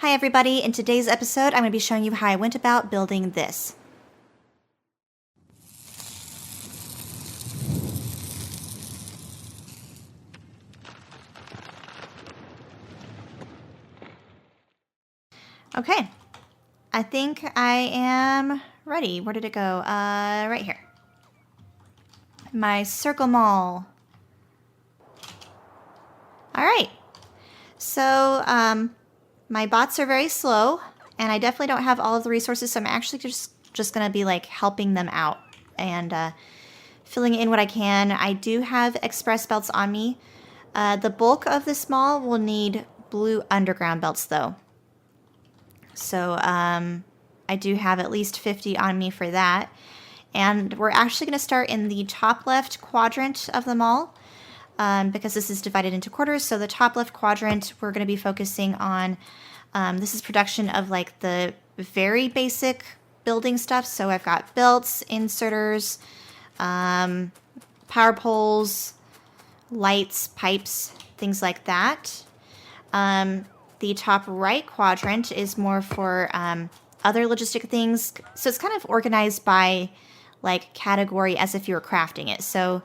Hi everybody, in today's episode I'm going to be showing you how I went about building this. Okay, I think I am ready. Where did it go? Right here. My circle mall. Alright, so my bots are very slow and I definitely don't have all of the resources, so I'm actually just going to be like helping them out and filling in what I can. I do have express belts on me. The bulk of this mall will need blue underground belts though. So I do have at least 50 on me for that. And we're actually going to start in the top left quadrant of the mall because this is divided into quarters. So the top left quadrant, we're going to be focusing on, this is production of like the very basic building stuff. So I've got belts, inserters, power poles, lights, pipes, things like that. The top right quadrant is more for other logistic things. So it's kind of organized by like category as if you were crafting it. So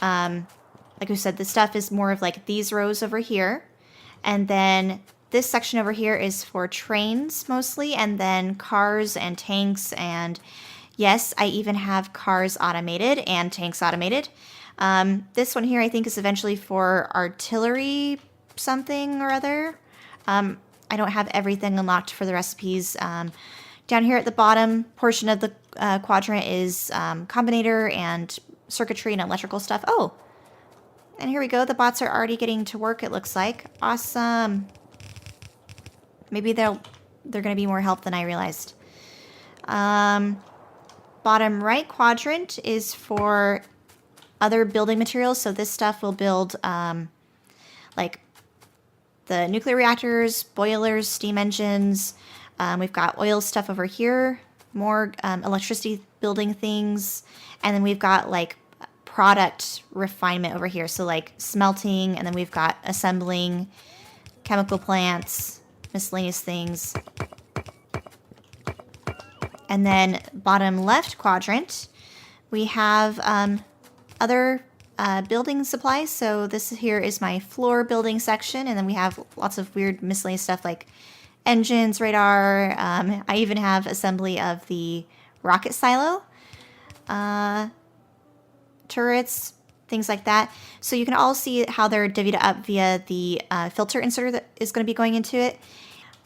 like we said, the stuff is more of like these rows over here. And then this section over here is for trains mostly, and then cars and tanks. And yes, I even have cars automated and tanks automated. This one here I think is eventually for artillery something or other. I don't have everything unlocked for the recipes. Down here at the bottom portion of the quadrant is combinator and circuitry and electrical stuff. Oh, and here we go. The bots are already getting to work, it looks like. Awesome. Maybe they're going to be more help than I realized. Bottom right quadrant is for other building materials. So this stuff will build like the nuclear reactors, boilers, steam engines. We've got oil stuff over here, more electricity building things. And then we've got like product refinement over here. So like smelting, and then we've got assembling, chemical plants, miscellaneous things. And then bottom left quadrant, we have other building supplies. So this here is my floor building section, and then we have lots of weird miscellaneous stuff like engines, radar. I even have assembly of the rocket silo, turrets, things like that. So you can all see how they're divvied up via the filter inserter that is going to be going into it.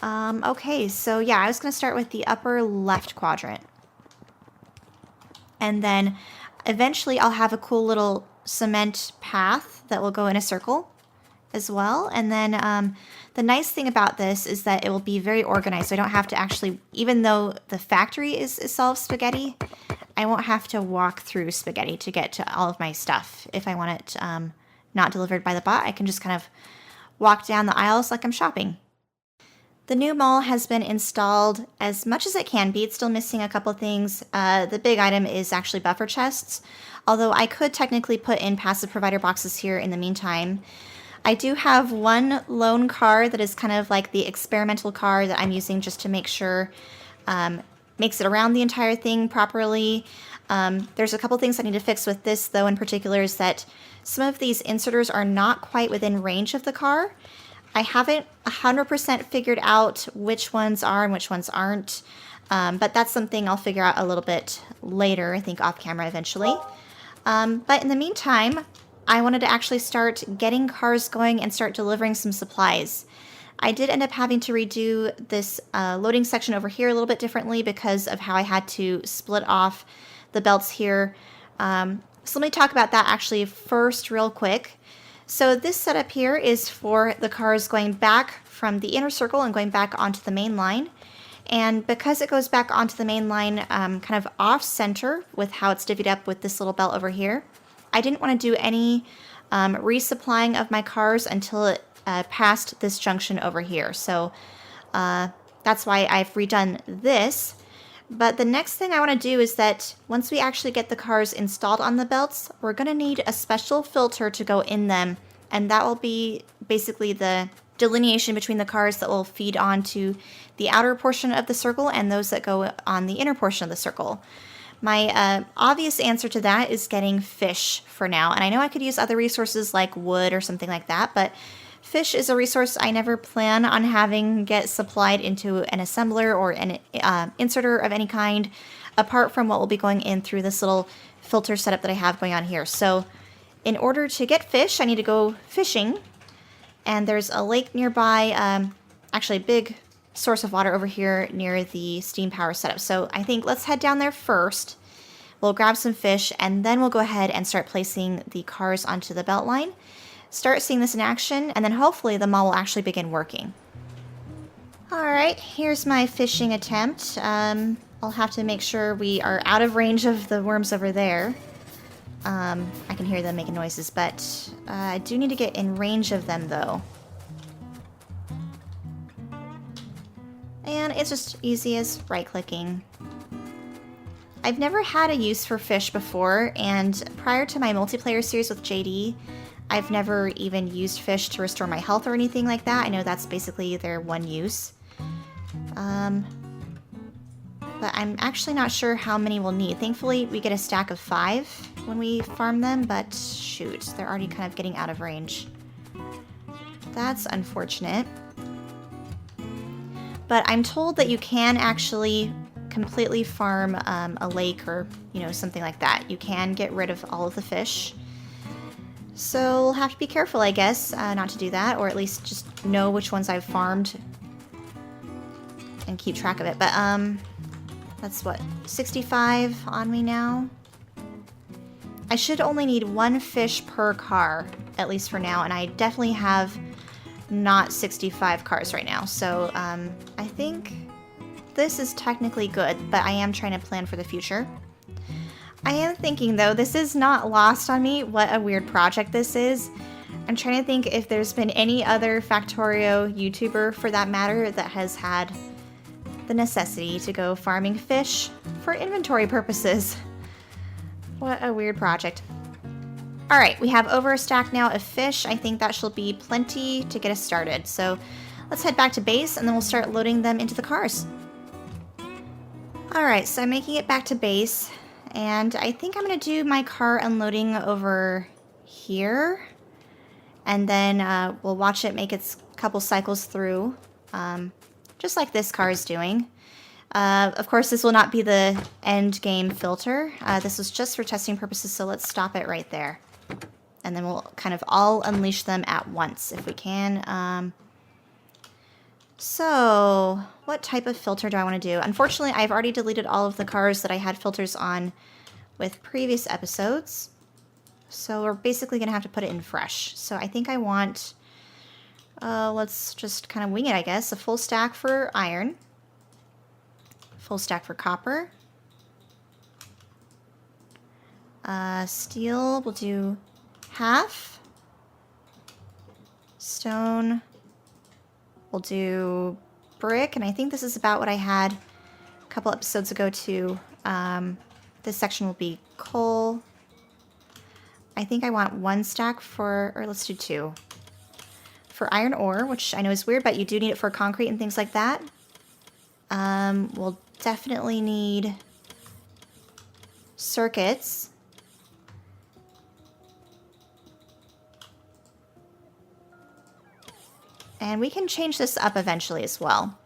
Okay, so yeah, I was going to start with the upper left quadrant. And then eventually I'll have a cool little cement path that will go in a circle as well. And then the nice thing about this is that it will be very organized. So I don't have to actually, even though the factory is all spaghetti, I won't have to walk through spaghetti to get to all of my stuff. If I want it not delivered by the bot, I can just kind of walk down the aisles like I'm shopping. The new mall has been installed as much as it can be. It's still missing a couple things. The big item is actually buffer chests, although I could technically put in passive provider boxes here in the meantime. I do have one lone car that is kind of like the experimental car that I'm using just to make sure makes it around the entire thing properly. There's a couple things I need to fix with this though in particular is that some of these inserters are not quite within range of the car. I haven't 100% figured out which ones are and which ones aren't, but that's something I'll figure out a little bit later, I think off camera eventually. But in the meantime, I wanted to actually start getting cars going and start delivering some supplies. I did end up having to redo this loading section over here a little bit differently because of how I had to split off the belts here. So let me talk about that actually first real quick. So this setup here is for the cars going back from the inner circle and going back onto the main line. And because it goes back onto the main line kind of off center with how it's divvied up with this little belt over here, I didn't want to do any resupplying of my cars until it passed this junction over here. So that's why I've redone this. But the next thing I want to do is that once we actually get the cars installed on the belts, we're going to need a special filter to go in them. And that will be basically the delineation between the cars that will feed onto the outer portion of the circle and those that go on the inner portion of the circle. My obvious answer to that is getting fish for now. And I know I could use other resources like wood or something like that, but fish is a resource I never plan on having get supplied into an assembler or an inserter of any kind, apart from what will be going in through this little filter setup that I have going on here. So in order to get fish, I need to go fishing. And there's a lake nearby, actually a big source of water over here near the steam power setup. So I think let's head down there first. We'll grab some fish, and then we'll go ahead and start placing the cars onto the belt line. Start seeing this in action, and then hopefully the mall will actually begin working. Alright, here's my fishing attempt. I'll have to make sure we are out of range of the worms over there. I can hear them making noises, but I do need to get in range of them, though. And it's just easy as right-clicking. I've never had a use for fish before, and prior to my multiplayer series with JD, I've never even used fish to restore my health or anything like that. I know that's basically their one use. But I'm actually not sure how many we'll need. Thankfully, we get a stack of 5 when we farm them, but shoot, they're already kind of getting out of range. That's unfortunate. But I'm told that you can actually completely farm a lake or, you know, something like that. You can get rid of all of the fish. So we'll have to be careful, I guess, not to do that, or at least just know which ones I've farmed and keep track of it. But that's what, 65 on me now? I should only need 1 fish per car, at least for now, and I definitely have not 65 cars right now. So I think this is technically good, but I am trying to plan for the future. I am thinking, though, this is not lost on me what a weird project this is. I'm trying to think if there's been any other Factorio YouTuber, for that matter, that has had the necessity to go farming fish for inventory purposes. What a weird project. Alright, we have over a stack now of fish. I think that shall be plenty to get us started. So let's head back to base, and then we'll start loading them into the cars. Alright, so I'm making it back to base. And I think I'm going to do my car unloading over here. And then we'll watch it make its couple cycles through. Just like this car is doing. Of course, this will not be the end game filter. This was just for testing purposes, so let's stop it right there. And then we'll kind of all unleash them at once if we can. So, what type of filter do I want to do? Unfortunately, I've already deleted all of the cars that I had filters on with previous episodes. So we're basically going to have to put it in fresh. So I think I want, let's just kind of wing it, I guess. A full stack for iron. Full stack for copper. Steel, we'll do half. Stone, we'll do brick, and I think this is about what I had a couple episodes ago too. This section will be coal. I think I want 1 stack for, or let's do 2. For iron ore, which I know is weird, but you do need it for concrete and things like that. We'll definitely need circuits. And we can change this up eventually as well.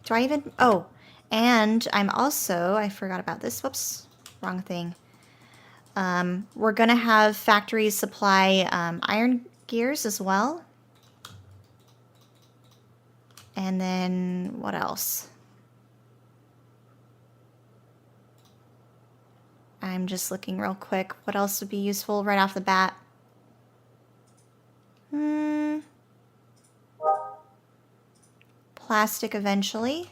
Do I even... Oh, and I'm also... I forgot about this. Whoops. Wrong thing. We're going to have factories supply iron gears as well. And then what else? I'm just looking real quick. What else would be useful right off the bat? Plastic eventually.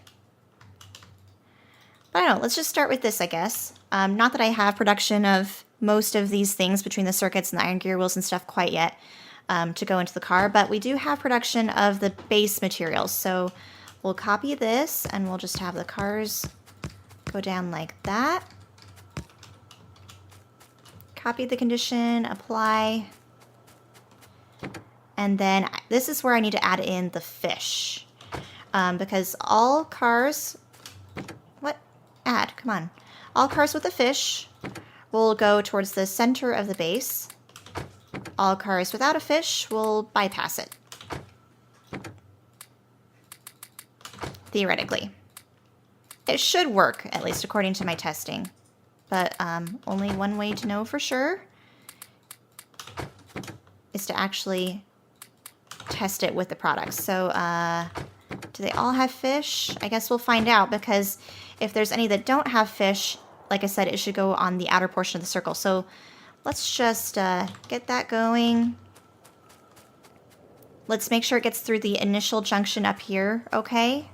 But I don't know. Let's just start with this, I guess. Not that I have production of most of these things between the circuits and the iron gear wheels and stuff quite yet to go into the car, but we do have production of the base materials. So we'll copy this and we'll just have the cars go down like that. Copy the condition, apply. And then this is where I need to add in the fish. Because all cars... What? Add, come on. All cars with a fish will go towards the center of the base. All cars without a fish will bypass it. Theoretically. It should work, at least according to my testing. But only one way to know for sure is to actually test it with the products. So, do they all have fish? I guess we'll find out, because if there's any that don't have fish, like I said, it should go on the outer portion of the circle. So let's just get that going. Let's make sure it gets through the initial junction up here, okay?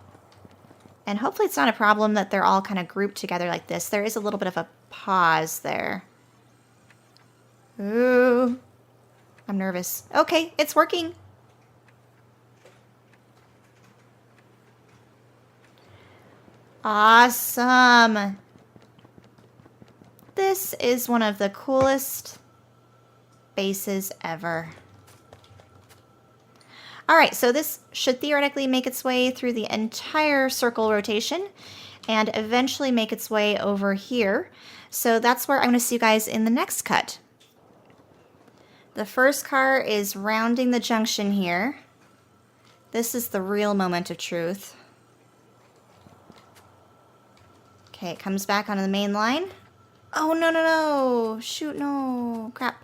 And hopefully it's not a problem that they're all kind of grouped together like this. There is a little bit of a pause there. Ooh, I'm nervous. Okay, it's working. Awesome. This is one of the coolest bases ever. All right, so this should theoretically make its way through the entire circle rotation and eventually make its way over here. So that's where I'm going to see you guys in the next cut. The first car is rounding the junction here. This is the real moment of truth. Okay, it comes back onto the main line. Oh, no, no, no. Shoot, no. Crap.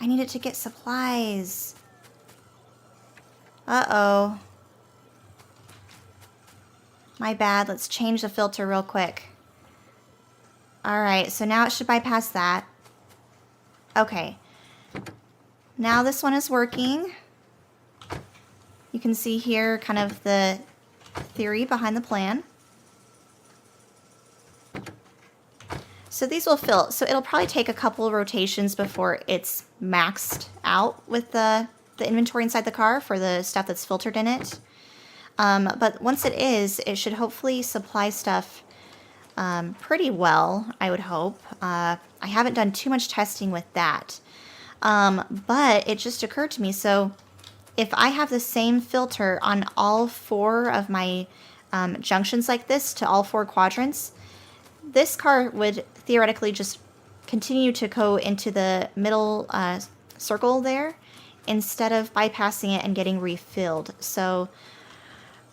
I need it to get supplies. Uh-oh. My bad. Let's change the filter real quick. Alright, so now it should bypass that. Okay. Now this one is working. You can see here kind of the theory behind the plan. So these will fill. So it'll probably take a couple of rotations before it's maxed out with the inventory inside the car for the stuff that's filtered in it. But once it is, it should hopefully supply stuff pretty well, I would hope. I haven't done too much testing with that. But it just occurred to me, so if I have the same filter on all 4 of my junctions like this to all 4 quadrants, this car would theoretically just continue to go into the middle circle there instead of bypassing it and getting refilled. So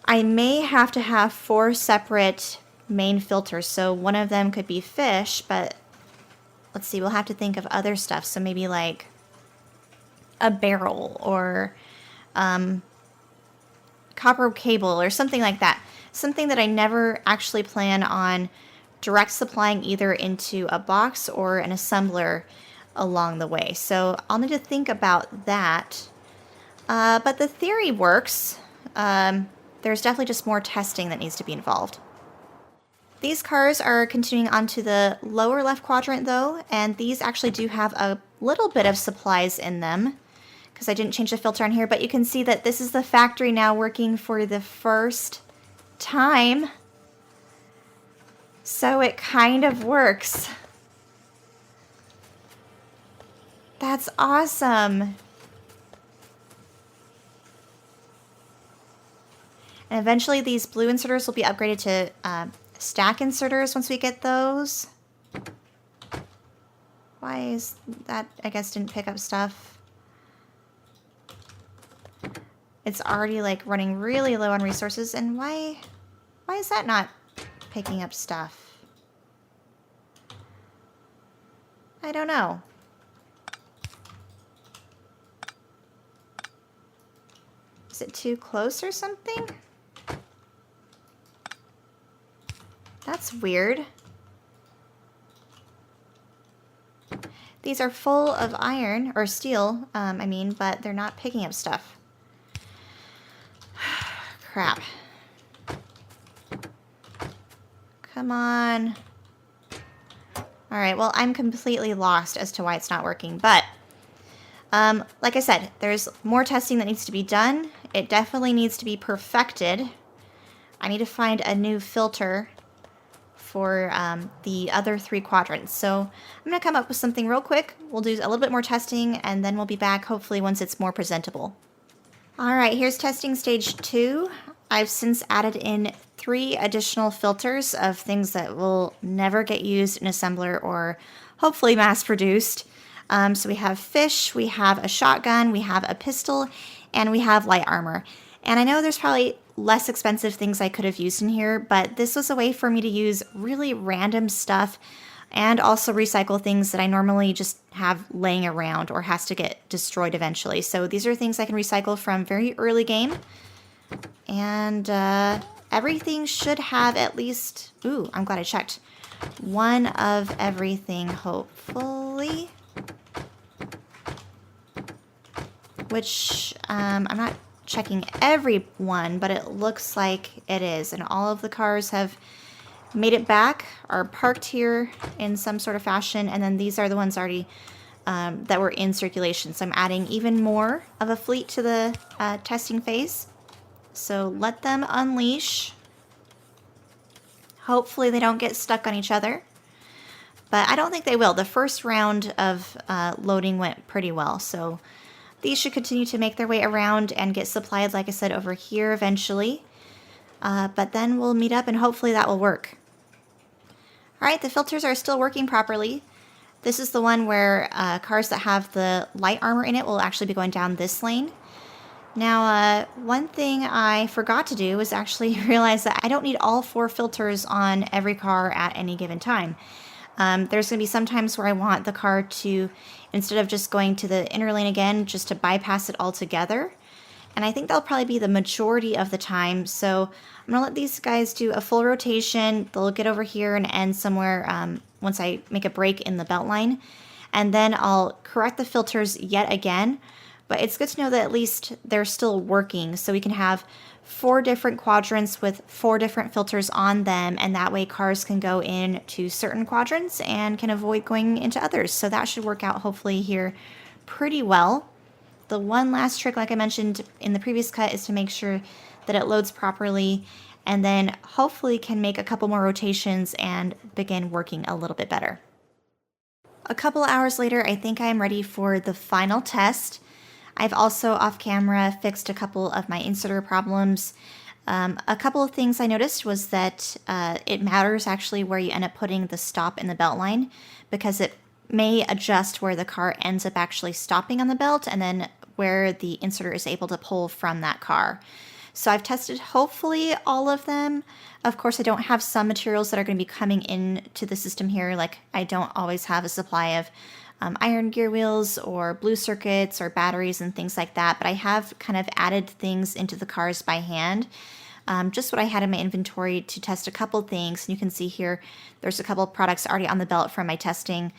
I may have to have 4 separate main filters. So one of them could be fish, but let's see, we'll have to think of other stuff. So maybe like a barrel or copper cable or something like that. Something that I never actually plan on direct supplying either into a box or an assembler along the way. So I'll need to think about that. But the theory works. There's definitely just more testing that needs to be involved. These cars are continuing onto the lower left quadrant though, and these actually do have a little bit of supplies in them because I didn't change the filter on here, but you can see that this is the factory now working for the first time. So it kind of works. That's awesome. And eventually these blue inserters will be upgraded to stack inserters once we get those. Why is that? I guess didn't pick up stuff. It's already like running really low on resources, and why is that not picking up stuff? I don't know. Is it too close or something? That's weird. These are full of iron, or steel, I mean, but they're not picking up stuff. Crap. Come on. Alright, well, I'm completely lost as to why it's not working, but like I said, there's more testing that needs to be done. It definitely needs to be perfected. I need to find a new filter for the other 3 quadrants. So I'm going to come up with something real quick. We'll do a little bit more testing, and then we'll be back hopefully once it's more presentable. All right, here's testing stage 2. I've since added in 3 additional filters of things that will never get used in assembler or hopefully mass-produced. So we have fish, we have a shotgun, we have a pistol, and we have light armor. And I know there's probably less expensive things I could have used in here, but this was a way for me to use really random stuff and also recycle things that I normally just have laying around or has to get destroyed eventually. So these are things I can recycle from very early game. And everything should have at least, ooh, I'm glad I checked, 1 of everything, hopefully. Which, I'm not checking every one, but it looks like it is. And all of the cars have made it back, are parked here in some sort of fashion, and then these are the ones already that were in circulation. So I'm adding even more of a fleet to the testing phase. So let them unleash. Hopefully they don't get stuck on each other, but I don't think they will. The first round of loading went pretty well, so these should continue to make their way around and get supplied, like I said, over here eventually. But then we'll meet up and hopefully that will work. Alright, the filters are still working properly. This is the one where cars that have the light armor in it will actually be going down this lane. Now, one thing I forgot to do was actually realize that I don't need all 4 filters on every car at any given time. There's going to be some times where I want the car to, instead of just going to the inner lane again, just to bypass it altogether. And I think that'll probably be the majority of the time. So I'm going to let these guys do a full rotation. They'll get over here and end somewhere once I make a break in the belt line. And then I'll correct the filters yet again. But it's good to know that at least they're still working. So we can have 4 different quadrants with 4 different filters on them. And that way cars can go into certain quadrants and can avoid going into others. So that should work out hopefully here pretty well. The one last trick, like I mentioned in the previous cut, is to make sure that it loads properly and then hopefully can make a couple more rotations and begin working a little bit better. A couple hours later, I think I am ready for the final test. I've also off camera fixed a couple of my inserter problems. A couple of things I noticed was that it matters actually where you end up putting the stop in the belt line, because it may adjust where the car ends up actually stopping on the belt and then where the inserter is able to pull from that car. So I've tested hopefully all of them. Of course, I don't have some materials that are going to be coming into the system here. Like I don't always have a supply of iron gear wheels or blue circuits or batteries and things like that, but I have kind of added things into the cars by hand. Just what I had in my inventory to test a couple things. And you can see here, there's a couple products already on the belt from my testing.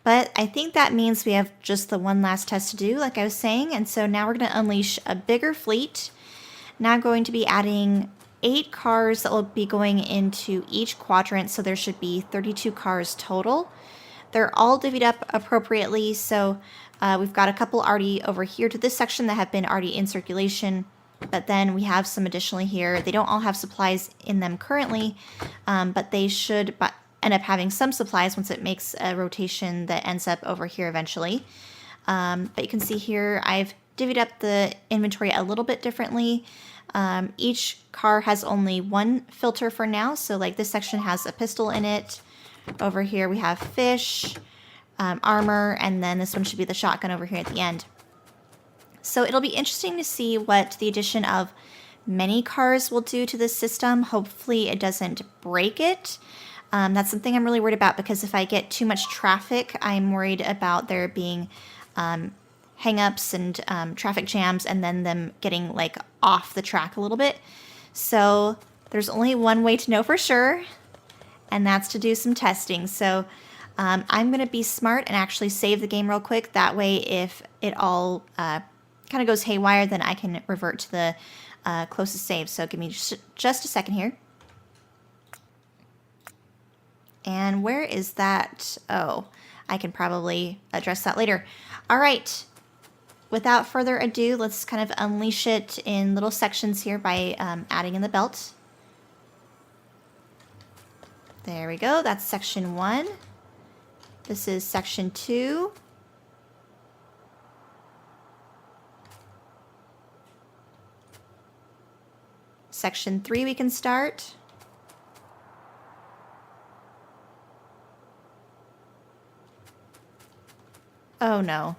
But I think that means we have just the one last test to do, like I was saying. And so now we're going to unleash a bigger fleet. Now I'm going to be adding 8 cars that will be going into each quadrant. So there should be 32 cars total. They're all divvied up appropriately. So we've got a couple already over here to this section that have been already in circulation. But then we have some additionally here. They don't all have supplies in them currently, but they should end up having some supplies once it makes a rotation that ends up over here eventually. But you can see here I've divvied up the inventory a little bit differently. Each car has only 1 filter for now. So like this section has a pistol in it. Over here we have fish, armor, and then this one should be the shotgun over here at the end. So it'll be interesting to see what the addition of many cars will do to this system. Hopefully it doesn't break it. That's something I'm really worried about, because if I get too much traffic, I'm worried about there being hang-ups and traffic jams and then them getting like off the track a little bit. So there's only one way to know for sure, and that's to do some testing. So I'm going to be smart and actually save the game real quick. That way if it all kind of goes haywire, then I can revert to the closest save. So give me just a second here. And where is that? Oh, I can probably address that later. All right. Without further ado, let's kind of unleash it in little sections here by adding in the belt. There we go. That's section 1. This is section 2. Section 3 we can start. Oh no.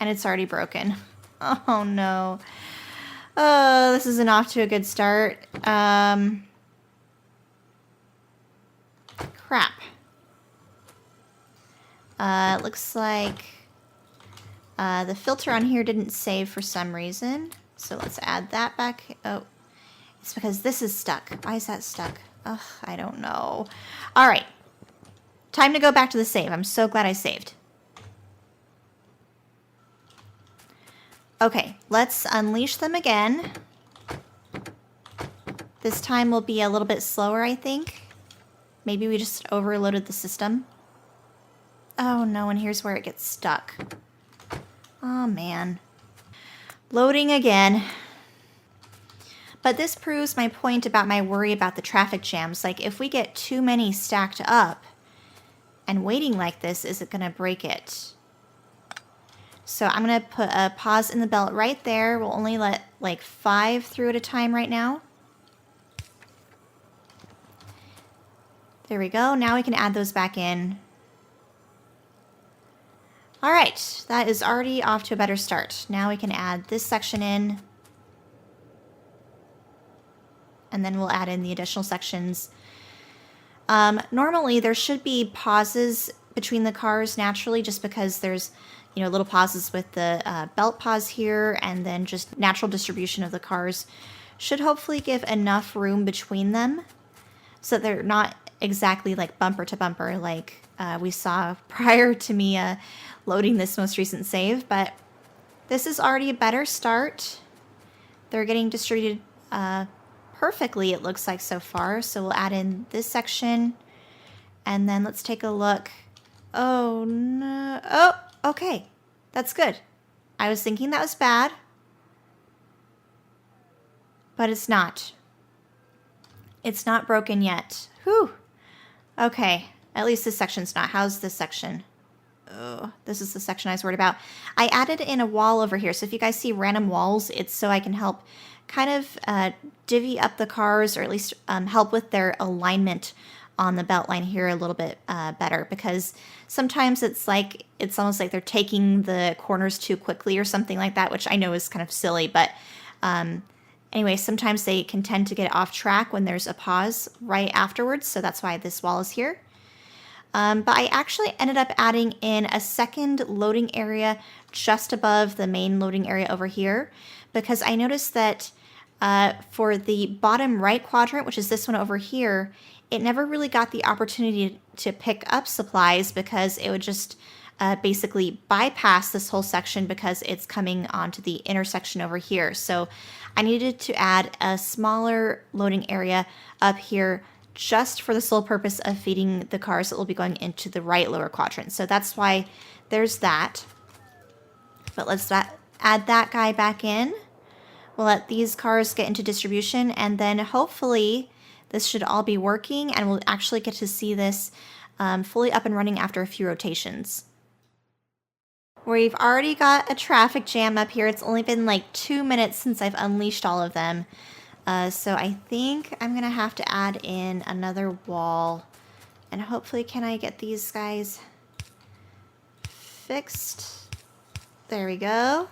And it's already broken. Oh no. Oh, this isn't off to a good start. Crap. It looks like the filter on here didn't save for some reason. So let's add that back. Oh, it's because this is stuck. Why is that stuck? Ugh, I don't know. All right. Time to go back to the save. I'm so glad I saved. Okay, let's unleash them again. This time will be a little bit slower, I think. Maybe we just overloaded the system. Oh no, and here's where it gets stuck. Oh man. Loading again. But this proves my point about my worry about the traffic jams. Like, if we get too many stacked up and waiting like this, is it gonna break it? So I'm going to put a pause in the belt right there. We'll only let like 5 through at a time right now. There we go. Now we can add those back in. All right, that is already off to a better start. Now we can add this section in. And then we'll add in the additional sections. Normally there should be pauses between the cars naturally, just because there's, you know, little pauses with the belt pause here, and then just natural distribution of the cars should hopefully give enough room between them so they're not exactly like bumper to bumper like we saw prior to me loading this most recent save. But this is already a better start. They're getting distributed perfectly, it looks like so far. So we'll add in this section, and then let's take a look. Oh no. Oh, okay. That's good. I was thinking that was bad, but it's not. It's not broken yet. Whew. Okay. At least this section's not. How's this section? Oh, this is the section I was worried about. I added in a wall over here. So if you guys see random walls, it's so I can help kind of divvy up the cars, or at least help with their alignment on the belt line here a little bit better, because sometimes it's almost like they're taking the corners too quickly or something like that, which I know is kind of silly, but anyway, sometimes they can tend to get off track when there's a pause right afterwards, so that's why this wall is here. But I actually ended up adding in a second loading area just above the main loading area over here, because I noticed that for the bottom right quadrant, which is this one over here, it never really got the opportunity to pick up supplies, because it would just basically bypass this whole section because it's coming onto the intersection over here. So I needed to add a smaller loading area up here just for the sole purpose of feeding the cars that will be going into the right lower quadrant. So that's why there's that. But let's add that guy back in. We'll let these cars get into distribution, and then hopefully this should all be working, and we'll actually get to see this fully up and running after a few rotations. We've already got a traffic jam up here. It's only been like 2 minutes since I've unleashed all of them. So I think I'm going to have to add in another wall. And hopefully, can I get these guys fixed? There we go.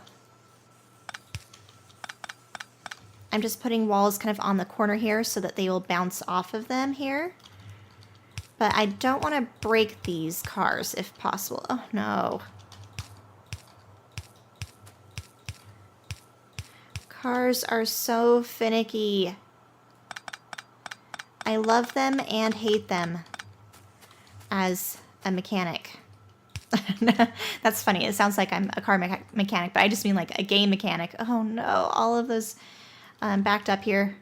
I'm just putting walls kind of on the corner here so that they will bounce off of them here. But I don't want to break these cars if possible. Oh no. Cars are so finicky. I love them and hate them as a mechanic. That's funny. It sounds like I'm a car mechanic, but I just mean like a game mechanic. Oh no, all of those backed up here.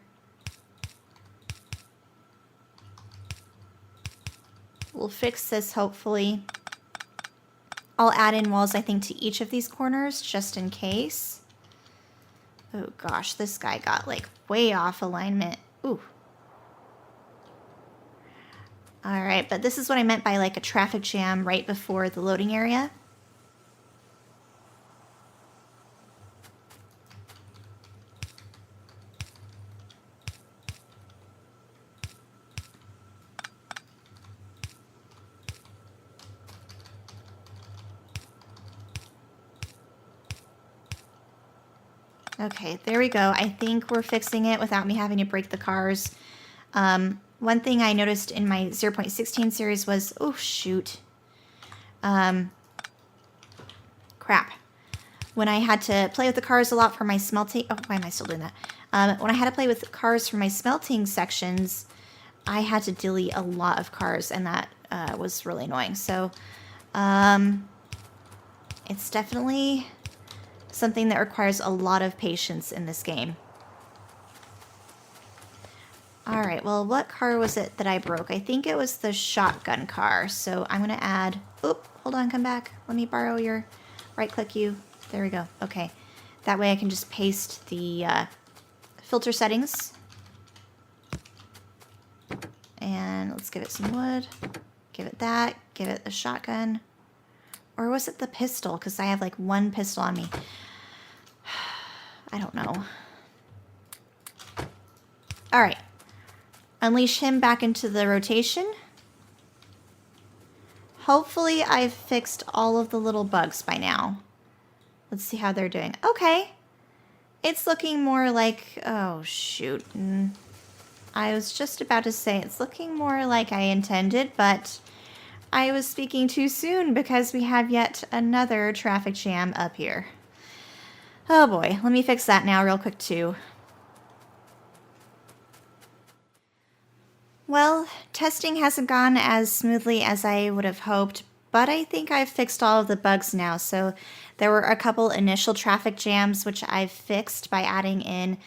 We'll fix this hopefully. I'll add in walls, I think, to each of these corners just in case. Oh gosh, this guy got like way off alignment. Ooh. All right, but this is what I meant by like a traffic jam right before the loading area. Okay, there we go. I think we're fixing it without me having to break the cars. One thing I noticed in my 0.16 series was, oh shoot. Crap. When I had to play with the cars a lot for my smelting, oh, why am I still doing that? When I had to play with cars for my smelting sections, I had to delete a lot of cars, and that was really annoying. So, it's definitely something that requires a lot of patience in this game. Alright, well, what car was it that I broke? I think it was the shotgun car. So I'm going to add... Oop, hold on, come back. Let me borrow your... Right-click you. There we go. Okay. That way I can just paste the filter settings. And let's give it some wood. Give it that. Give it the shotgun. Or was it the pistol? Because I have like one pistol on me. I don't know. Alright. Unleash him back into the rotation. Hopefully I've fixed all of the little bugs by now. Let's see how they're doing. Okay. It's looking more like... Oh, shoot. I was just about to say it's looking more like I intended, but I was speaking too soon because we have yet another traffic jam up here. Oh boy, let me fix that now real quick too. Well, testing hasn't gone as smoothly as I would have hoped, but I think I've fixed all of the bugs now. So there were a couple initial traffic jams which I've fixed by adding in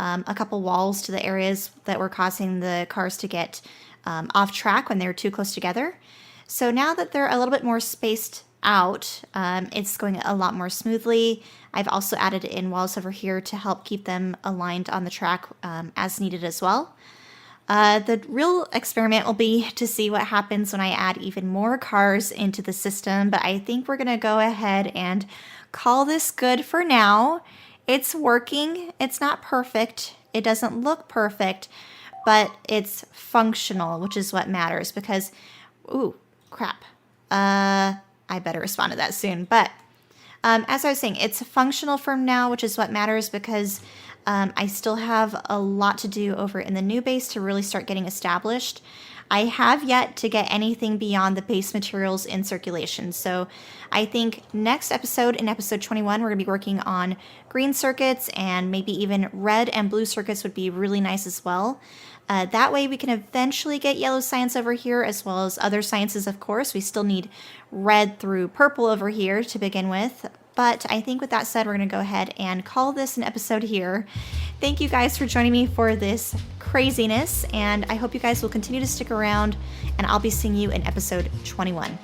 a couple walls to the areas that were causing the cars to get off track when they were too close together. So now that they're a little bit more spaced out, it's going a lot more smoothly. I've also added in walls over here to help keep them aligned on the track as needed as well. The real experiment will be to see what happens when I add even more cars into the system, but I think we're going to go ahead and call this good for now. It's working. It's not perfect. It doesn't look perfect, but it's functional, which is what matters because, ooh, crap. I better respond to that soon, but as I was saying, it's functional for now, which is what matters because I still have a lot to do over in the new base to really start getting established. I have yet to get anything beyond the base materials in circulation. So I think next episode, in episode 21, we're going to be working on green circuits, and maybe even red and blue circuits would be really nice as well. That way we can eventually get yellow science over here, as well as other sciences, of course. We still need red through purple over here to begin with. But I think with that said, we're going to go ahead and call this an episode here. Thank you guys for joining me for this craziness, and I hope you guys will continue to stick around, and I'll be seeing you in episode 21.